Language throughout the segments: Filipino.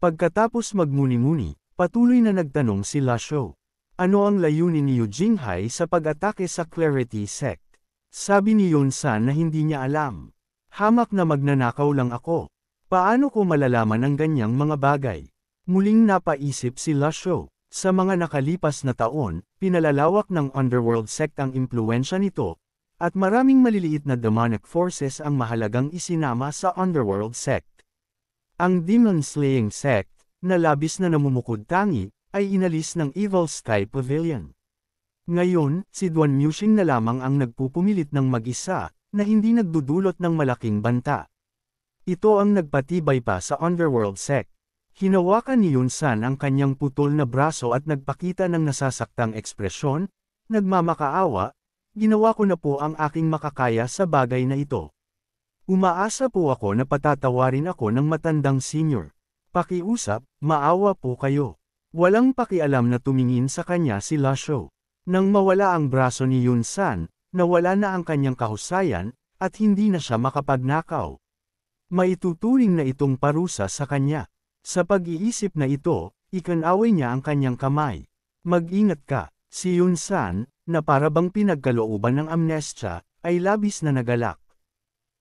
Pagkatapos magmuni-muni, patuloy na nagtanong si Lasho. Ano ang layunin ni Yu Jinghai sa pag-atake sa Clarity Sect? Sabi ni Yun-san na hindi niya alam. Hamak na magnanakaw lang ako. Paano ko malalaman ang ganyang mga bagay? Muling napaisip si Lasho. Sa mga nakalipas na taon, pinalalawak ng Underworld Sect ang impluwensya nito, at maraming maliliit na demonic forces ang mahalagang isinama sa Underworld Sect. Ang Demon Slaying Sect, na labis na namumukod tangi, ay inalis ng Evil Sky Pavilion. Ngayon, si Duan Muxing na lamang ang nagpupumilit ng mag-isa, na hindi nagdudulot ng malaking banta. Ito ang nagpatibay pa sa Underworld Sect. Hinawakan ni Yun-san ang kanyang putol na braso at nagpakita ng nasasaktang ekspresyon, nagmamakaawa, ginawa ko na po ang aking makakaya sa bagay na ito. Umaasa po ako na patatawarin ako ng matandang senior. Pakiusap, maawa po kayo. Walang pakialam na tumingin sa kanya si Lasho. Nang mawala ang braso ni Yun-san, nawala na ang kanyang kahusayan, at hindi na siya makapagnakaw. Maituturing na itong parusa sa kanya. Sa pag-iisip na ito, ikanaway niya ang kanyang kamay. Mag-ingat ka, si Yun-san, na para bang pinagkalooban ng amnestia, ay labis na nagalak.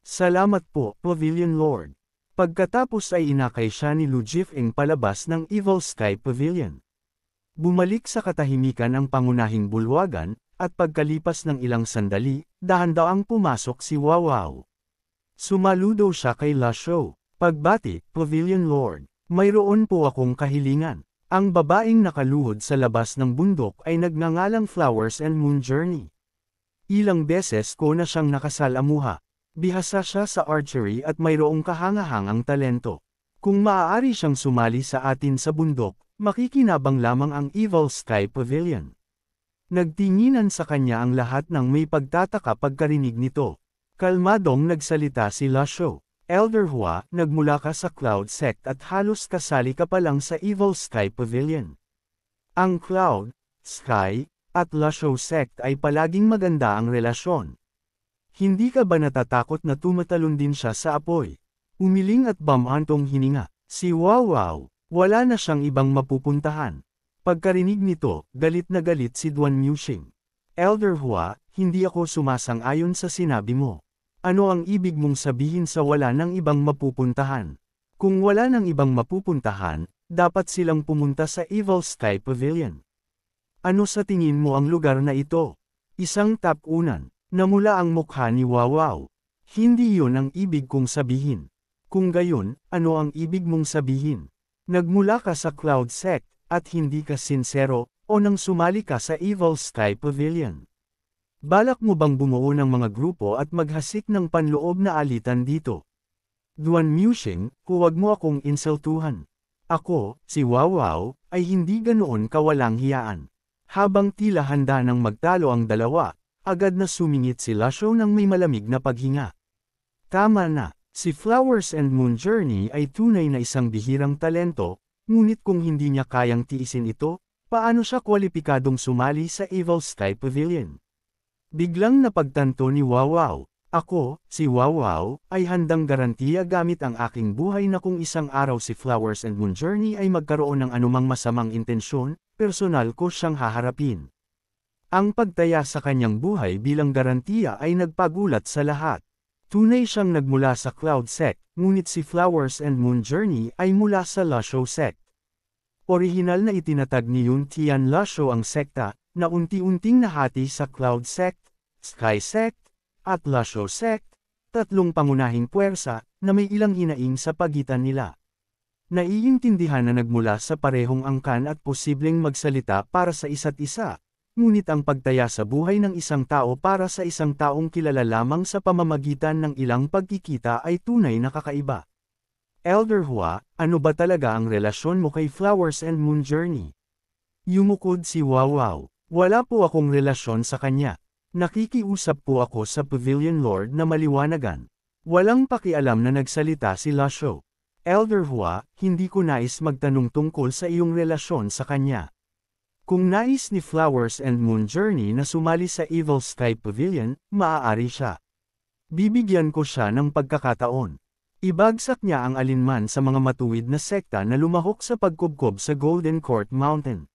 Salamat po, Pavilion Lord. Pagkatapos ay inakay siya ni Lu Jifeng palabas ng Evil Sky Pavilion. Bumalik sa katahimikan ang pangunahing bulwagan, at pagkalipas ng ilang sandali, dahan-daang pumasok si Wawaw. Sumaludo siya kay Lasho. Pagbati, Pavilion Lord, mayroon po akong kahilingan. Ang babaeng nakaluhod sa labas ng bundok ay nagngangalang Flowers and Moon Journey. Ilang beses ko na siyang nakasalamuha. Bihasa siya sa archery at mayroong kahangahangang talento. Kung maaari siyang sumali sa atin sa bundok, makikinabang lamang ang Evil Sky Pavilion. Nagtinginan sa kanya ang lahat ng may pagtataka pagkarinig nito. Kalmadong nagsalita si Lasho. Elder Hua, nagmula ka sa Cloud Sect at halos kasali ka pa lang sa Evil Sky Pavilion. Ang Cloud, Sky, at Lasho Sect ay palaging maganda ang relasyon. Hindi ka ba natatakot na tumatalon din siya sa apoy? Umiling at bamantong hininga. Si Wawaw, wala na siyang ibang mapupuntahan. Pagkarinig nito, galit na galit si Duan Muxing. Elder Hua, hindi ako sumasang-ayon sa sinabi mo. Ano ang ibig mong sabihin sa wala ng ibang mapupuntahan? Kung wala ng ibang mapupuntahan, dapat silang pumunta sa Evil Sky Pavilion. Ano sa tingin mo ang lugar na ito? Isang tapunan. Namula ang mukha ni Wawaw. Hindi yun ang ibig kong sabihin. Kung gayon, ano ang ibig mong sabihin? Nagmula ka sa Cloud Sect, at hindi ka sincero, o nang sumali ka sa Evil Sky Pavilion. Balak mo bang bumuo ng mga grupo at maghasik ng panloob na alitan dito? Duan Muxing, huwag mo akong insultuhan. Ako, si Wawaw, ay hindi ganoon kawalang hiyaan. Habang tila handa nang magtalo ang dalawa, agad na sumingit si Lasho ng may malamig na paghinga. Tama na, si Flowers and Moon Journey ay tunay na isang bihirang talento, ngunit kung hindi niya kayang tiisin ito, paano siya kwalipikadong sumali sa Evil Sky Pavilion? Biglang napagtanto ni Wawaw. Ako, si Wawaw, ay handang garantiya gamit ang aking buhay na kung isang araw si Flowers and Moon Journey ay magkaroon ng anumang masamang intensyon, personal ko siyang haharapin. Ang pagtaya sa kanyang buhay bilang garantiya ay nagpagulat sa lahat. Tunay siyang nagmula sa Cloud Sect, ngunit si Flowers and Moon Journey ay mula sa Lasho Sect. Orihinal na itinatag ni Yun Tian Lasho ang sekta, na unti-unting nahati sa Cloud Sect, Sky Sect, at Lasho Sect, tatlong pangunahing puwersa, na may ilang hinaing sa pagitan nila. Naiintindihan na nagmula sa parehong angkan at posibleng magsalita para sa isa't isa. Ngunit ang pagtaya sa buhay ng isang tao para sa isang taong kilala lamang sa pamamagitan ng ilang pagkikita ay tunay na kakaiba. Elder Hua, ano ba talaga ang relasyon mo kay Flowers and Moon Journey? Yumukod si Wawaw. Wala po akong relasyon sa kanya. Nakikiusap po ako sa Pavilion Lord na maliwanagan. Walang pakialam na nagsalita si Lasho. Elder Hua, hindi ko nais magtanong tungkol sa iyong relasyon sa kanya. Kung nais ni Flowers and Moon Journey na sumali sa Evil Sky Pavilion, maaari siya. Bibigyan ko siya ng pagkakataon. Ibagsak niya ang alinman sa mga matuwid na sekta na lumahok sa pagkubkob sa Golden Court Mountain.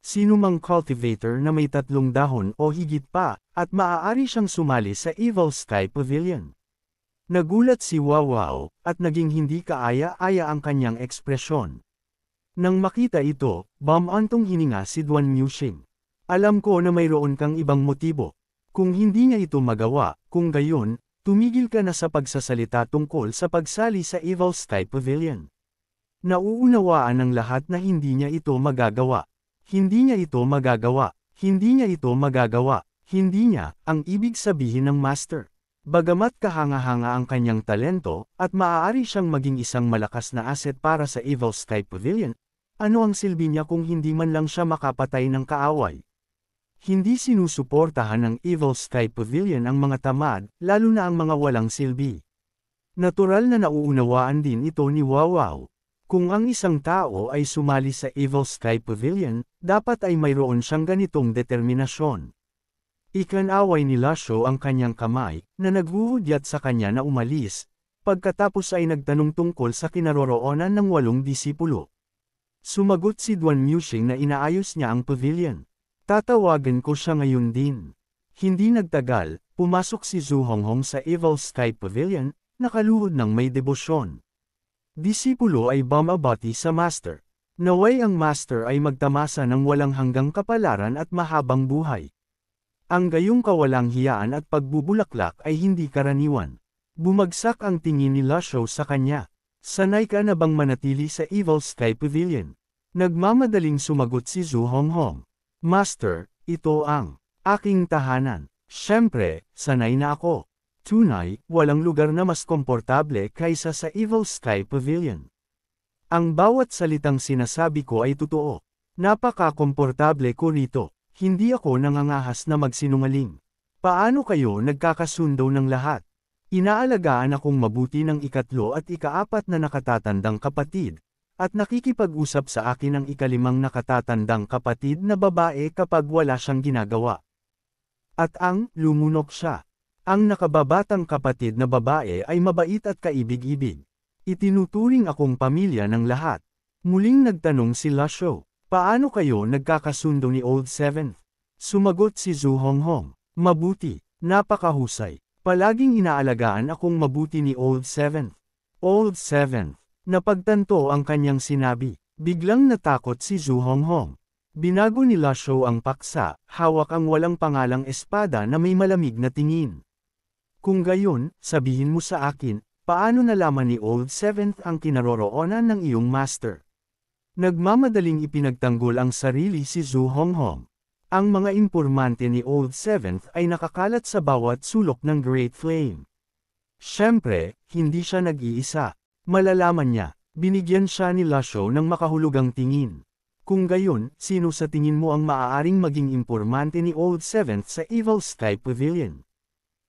Sinumang cultivator na may 3 dahon o higit pa, at maaari siyang sumali sa Evil Sky Pavilion. Nagulat si Wawaw, at naging hindi kaaya-aya ang kanyang ekspresyon. Nang makita ito, bumantong hininga si Duan Muxing. Alam ko na mayroon kang ibang motibo. Kung hindi niya ito magawa, kung gayon, tumigil ka na sa pagsasalita tungkol sa pagsali sa Evil Sky Pavilion. Nauunawaan ng lahat na hindi niya ito magagawa. Hindi niya ito magagawa. Hindi niya ito magagawa. Hindi niya, ang ibig sabihin ng master. Bagamat kahanga-hanga ang kanyang talento, at maaari siyang maging isang malakas na asset para sa Evil Sky Pavilion, ano ang silbi niya kung hindi man lang siya makapatay ng kaaway? Hindi sinusuportahan ng Evil Sky Pavilion ang mga tamad, lalo na ang mga walang silbi. Natural na nauunawaan din ito ni Wawaw. Kung ang isang tao ay sumali sa Evil Sky Pavilion, dapat ay mayroon siyang ganitong determinasyon. Ikinaway ni Lasho ang kanyang kamay, na naghuhudyat sa kanya na umalis, pagkatapos ay nagtanong tungkol sa kinaroroonan ng 8 disipulo. Sumagot si Duan Muxing na inaayos niya ang pavilion. Tatawagan ko siya ngayon din. Hindi nagtagal, pumasok si Zhu Honghong sa Evil Sky Pavilion, nakaluhod ng may debosyon. Disipulo ay bumabati sa master. Naway ang master ay magtamasa ng walang hanggang kapalaran at mahabang buhay. Ang gayong kawalang hiyaan at pagbubulaklak ay hindi karaniwan. Bumagsak ang tingin ni Lasho sa kanya. Sanay ka na bang manatili sa Evil Sky Pavilion? Nagmamadaling sumagot si Zhu Honghong. Master, ito ang aking tahanan. Siyempre, sanay na ako. Tunay, walang lugar na mas komportable kaysa sa Evil Sky Pavilion. Ang bawat salitang sinasabi ko ay totoo. Napaka-komportable ko rito. Hindi ako nangangahas na magsinungaling. Paano kayo nagkakasundo ng lahat? Inaalagaan akong mabuti ng 3 at 4 na nakatatandang kapatid, at nakikipag-usap sa akin ang 5 nakatatandang kapatid na babae kapag wala siyang ginagawa. At lumunok siya. Ang nakababatang kapatid na babae ay mabait at kaibig-ibig. Itinuturing akong pamilya ng lahat. Muling nagtanong si Lasho. Paano kayo nagkakasundo ni Old Seventh? Sumagot si Zhu Honghong. Mabuti, napakahusay. Palaging inaalagaan akong mabuti ni Old Seventh. Old Seventh. Napagtanto ang kanyang sinabi. Biglang natakot si Zhu Honghong. Binago ni Lasho ang paksa, hawak ang walang pangalang espada na may malamig na tingin. Kung gayon, sabihin mo sa akin, paano nalaman ni Old Seventh ang kinaroroonan ng iyong master? Nagmamadaling ipinagtanggol ang sarili si Zhu Honghong. Ang mga impormante ni Old Seventh ay nakakalat sa bawat sulok ng Great Flame. Siyempre, hindi siya nag-iisa. Malalaman niya, binigyan siya ni Lasho ng makahulugang tingin. Kung gayon, sino sa tingin mo ang maaaring maging impormante ni Old Seventh sa Evil Sky Pavilion?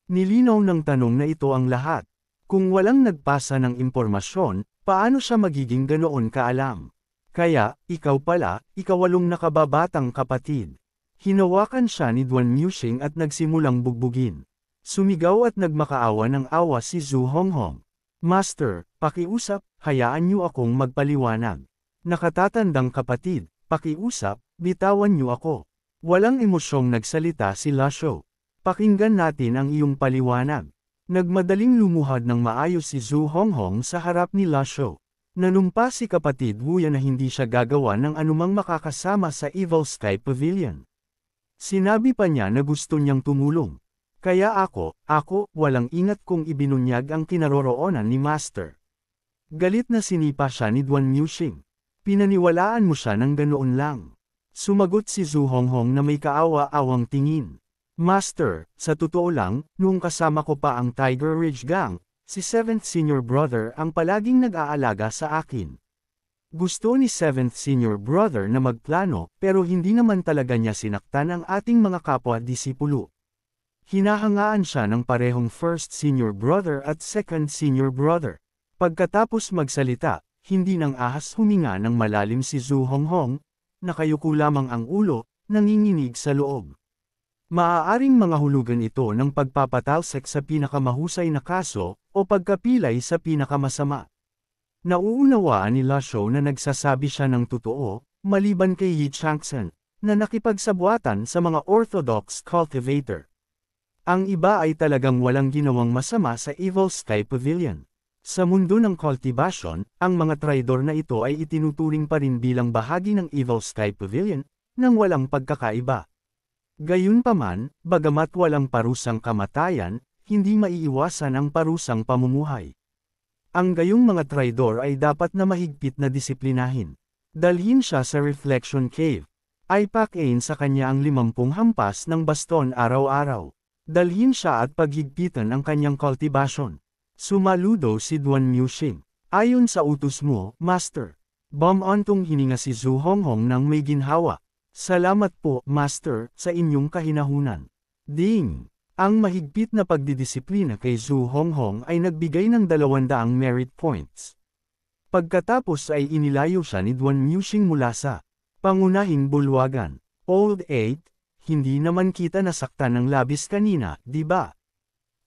Nilinaw ng tanong na ito ang lahat. Kung walang nagpasa ng impormasyon, paano siya magiging ganoon kaalam? Kaya, ikaw pala, ikawalong nakababatang kapatid. Hinawakan siya ni Duan Muxing at nagsimulang bugbugin. Sumigaw at nagmakaawa ng awa si Zhu Honghong. Master, pakiusap, hayaan niyo akong magpaliwanag. Nakatatandang kapatid, pakiusap, bitawan niyo ako. Walang emosyong nagsalita si Lasho. Pakinggan natin ang iyong paliwanag. Nagmadaling lumuhad ng maayos si Zhu Honghong sa harap ni Lasho. Nanumpa si kapatid Wuya na hindi siya gagawa ng anumang makakasama sa Evil Sky Pavilion. Sinabi pa niya na gusto niyang tumulong. Kaya ako, walang ingat kung ibinunyag ang kinaroroonan ni Master. Galit na sinipa siya ni Duan Muxing. Pinaniwalaan mo siya ng ganoon lang. Sumagot si Zhu Honghong na may kaawa-awang tingin. Master, sa totoo lang, noong kasama ko pa ang Tiger Ridge Gang, si 7th Senior Brother ang palaging nag-aalaga sa akin. Gusto ni 7th Senior Brother na magplano pero hindi naman talaga niya sinaktan ang ating mga kapwa-disipulo. Hinahangaan siya ng parehong 1st Senior Brother at 2nd Senior Brother. Pagkatapos magsalita, hindi nang ahas huminga ng malalim si Zhu Honghong, nakayuko lamang ang ulo, nanginginig sa loob. Maaaring mangahulugan ito ng pagpapatalsik sa pinakamahusay na kaso, o pagkapilay sa pinakamasama. Nauunawaan ni Lasho na nagsasabi siya ng totoo, maliban kay Yi Changsan, na nakipagsabwatan sa mga orthodox cultivator. Ang iba ay talagang walang ginawang masama sa Evil Sky Pavilion. Sa mundo ng cultivation, ang mga traidor na ito ay itinuturing pa rin bilang bahagi ng Evil Sky Pavilion, nang walang pagkakaiba. Gayunpaman, bagamat walang parusang kamatayan, hindi maiiwasan ang parusang pamumuhay. Ang gayong mga traidor ay dapat na mahigpit na disiplinahin. Dalhin siya sa Reflection Cave. Ipakain sa kanya ang 50 hampas ng baston araw-araw. Dalhin siya at paghigpitan ang kanyang cultivation. Sumaludo si Duan Muxing. Ayon sa utos mo, Master. Bumantong hininga si Zhu Honghong ng may ginhawa. Salamat po, Master, sa inyong kahinahunan. Ding! Ang mahigpit na pagdidisiplina kay Zhu Honghong ay nagbigay ng 200 merit points. Pagkatapos ay inilayo siya ni Duan Muxing mula sa pangunahing bulwagan. Old 8, hindi naman kita nasaktan ng labis kanina, di ba?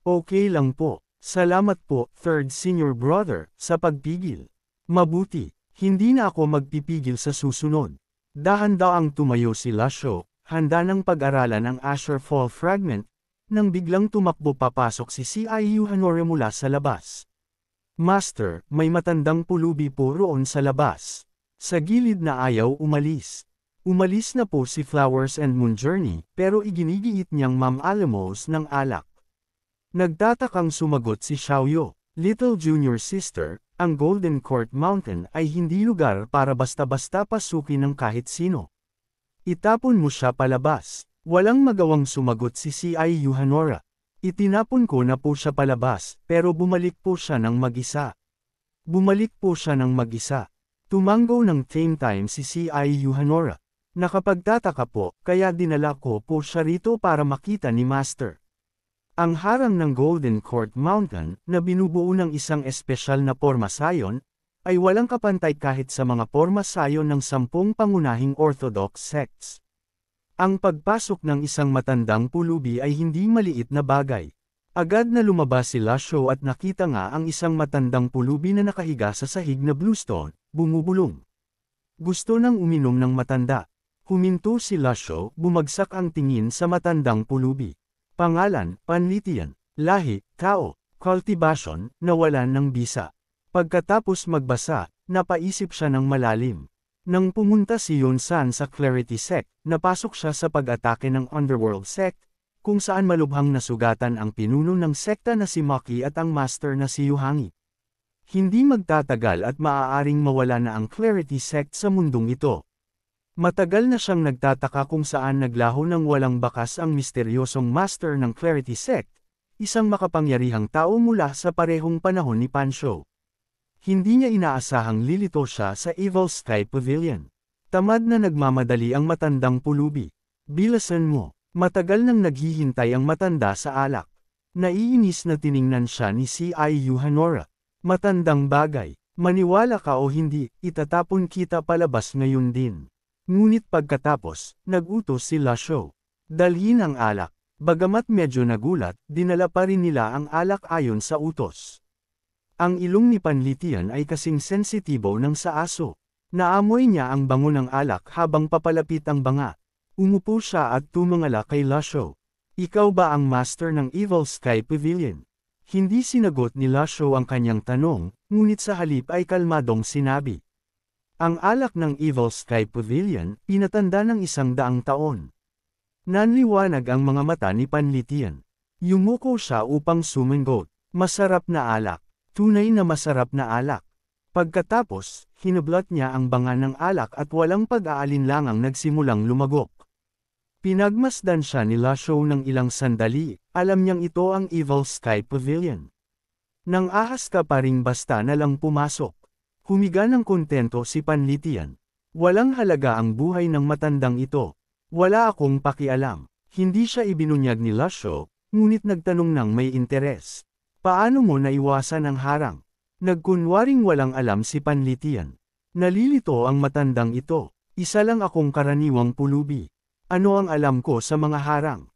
Okay lang po. Salamat po, third senior brother, sa pagpigil. Mabuti, hindi na ako magpipigil sa susunod. Dahan-daang tumayo si Lasho, handa ng pag-aralan ang Asher Fall Fragment, nang biglang tumakbo papasok si Ciu Hanore mula sa labas. Master, may matandang pulubi po roon sa labas. Sa gilid na ayaw umalis. Umalis na po si Flowers and Moon Journey, pero iginigiit niyang Ma'am Alamos ng alak. Nagtatakang sumagot si Xiaoyo, Little Junior Sister, ang Golden Court Mountain ay hindi lugar para basta-basta pasukin ng kahit sino. Itapon mo siya palabas. Walang magawang sumagot si Ciu Hanora. Itinapon ko na po siya palabas, pero bumalik po siya ng mag-isa. Bumalik po siya ng mag-isa. Tumango ng same time si Ciu Hanora. Nakapagtataka po, kaya dinala ko po siya rito para makita ni Master. Ang harang ng Golden Court Mountain, na binubuo ng isang espesyal na pormasayon, ay walang kapantay kahit sa mga pormasayon ng 10 pangunahing Orthodox sects. Ang pagpasok ng isang matandang pulubi ay hindi maliit na bagay. Agad na lumabas si Lasho at nakita nga ang isang matandang pulubi na nakahiga sa sahig na bluestone, bumubulong. Gusto nang uminom ng matanda. Huminto si Lasho, bumagsak ang tingin sa matandang pulubi. Pangalan, panlitian, lahi, tao, cultivation, nawalan ng bisa. Pagkatapos magbasa, napaisip siya ng malalim. Nang pumunta si Yunsan sa Clarity Sect, napasok siya sa pag-atake ng Underworld Sect, kung saan malubhang nasugatan ang pinuno ng sekta na si Maki at ang master na si Yuhangi. Hindi magtatagal at maaaring mawala na ang Clarity Sect sa mundong ito. Matagal na siyang nagtataka kung saan naglaho ng walang bakas ang misteryosong master ng Clarity Sect, isang makapangyarihang tao mula sa parehong panahon ni Pansho. Hindi niya inaasahang lilito siya sa Evil Sky Pavilion. Tamad na nagmamadali ang matandang pulubi. Bilasan mo, matagal nang naghihintay ang matanda sa alak. Naiinis na tiningnan siya ni Ciu Hanora. Matandang bagay, maniwala ka o hindi, itatapon kita palabas ngayon din. Ngunit pagkatapos, nag-utos si Lasho. Dalhin ang alak. Bagamat medyo nagulat, dinala pa rin nila ang alak ayon sa utos. Ang ilong ni Panlitian ay kasing sensitibo ng sa aso. Naamoy niya ang bango ng alak habang papalapit ang banga. Umupo siya at tumangala kay Lasho. Ikaw ba ang master ng Evil Sky Pavilion? Hindi sinagot ni Lasho ang kanyang tanong, ngunit sa halip ay kalmadong sinabi. Ang alak ng Evil Sky Pavilion, pinatanda ng 100 taon. Nanliwanag ang mga mata ni Panlitian. Yumuko siya upang sumingot. Masarap na alak. Tunay na masarap na alak. Pagkatapos, hinublat niya ang banga ng alak at walang pag-aalinlangang nagsimulang lumagok. Pinagmasdan siya ni Lasho ng ilang sandali, alam niyang ito ang Evil Sky Pavilion. Nang ahas ka pa ring basta na lang pumasok. Humiga ng kontento si Panlitian. Walang halaga ang buhay ng matandang ito. Wala akong pakialam. Hindi siya ibinunyag ni Lasho, ngunit nagtanong ng may interes. Paano mo naiwasan ang harang? Nagkunwaring walang alam si Panlitian. Nalilito ang matandang ito. Isa lang akong karaniwang pulubi. Ano ang alam ko sa mga harang?